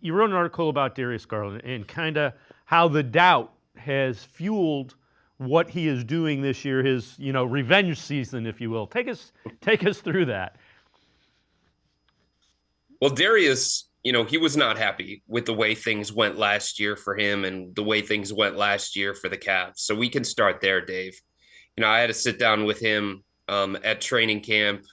you wrote an article about Darius Garland and kind of how the doubt has fueled what he is doing this year, his revenge season, if you will. Take us through that. Well, Darius, he was not happy with the way things went last year for him and the way things went last year for the Cavs. So we can start there, Dave. I had to sit down with him at training camp.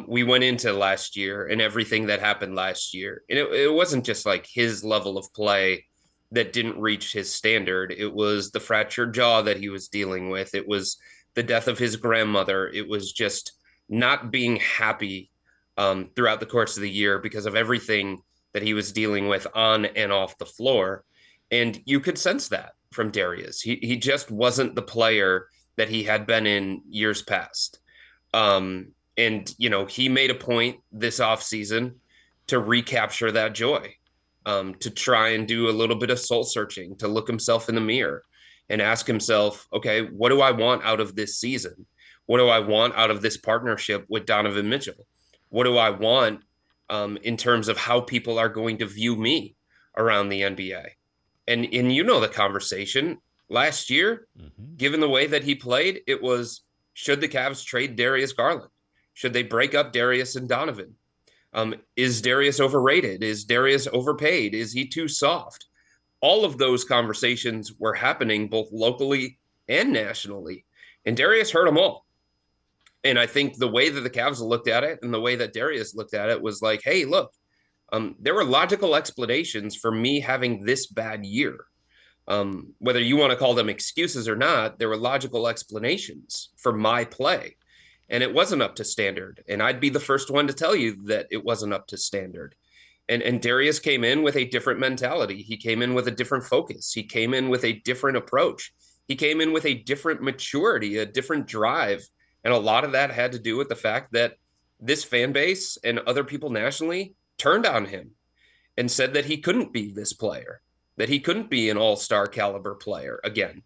We went into last year and everything that happened last year. And it wasn't just like his level of play that didn't reach his standard. It was the fractured jaw that he was dealing with. It was the death of his grandmother. It was just not being happy throughout the course of the year because of everything that he was dealing with on and off the floor. And you could sense that from Darius. He just wasn't the player that he had been in years past. And he made a point this offseason to recapture that joy, to try and do a little bit of soul searching, to look himself in the mirror and ask himself, okay, what do I want out of this season? What do I want out of this partnership with Donovan Mitchell? What do I want in terms of how people are going to view me around the NBA? And the conversation last year, given the way that he played, it was, should the Cavs trade Darius Garland? Should they break up Darius and Donovan? Is Darius overrated? Is Darius overpaid? Is he too soft? All of those conversations were happening both locally and nationally. And Darius heard them all. And I think the way that the Cavs looked at it and the way that Darius looked at it was like, hey, look, there were logical explanations for me having this bad year. Whether you want to call them excuses or not, there were logical explanations for my play. And it wasn't up to standard. And I'd be the first one to tell you that it wasn't up to standard. And Darius came in with a different mentality. He came in with a different focus. He came in with a different approach. He came in with a different maturity, a different drive. And a lot of that had to do with the fact that this fan base and other people nationally turned on him and said that he couldn't be this player, that he couldn't be an all-star caliber player again.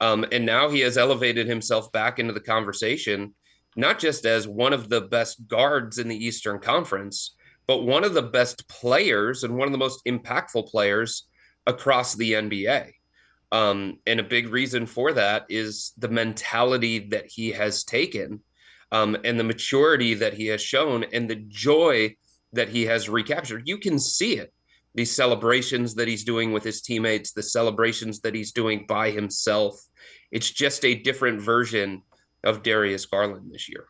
And now he has elevated himself back into the conversation, not just as one of the best guards in the Eastern Conference, but one of the best players and one of the most impactful players across the NBA. And a big reason for that is the mentality that he has taken, and the maturity that he has shown and the joy that he has recaptured. You can see it. These celebrations that he's doing with his teammates, the celebrations that he's doing by himself. It's just a different version of Darius Garland this year.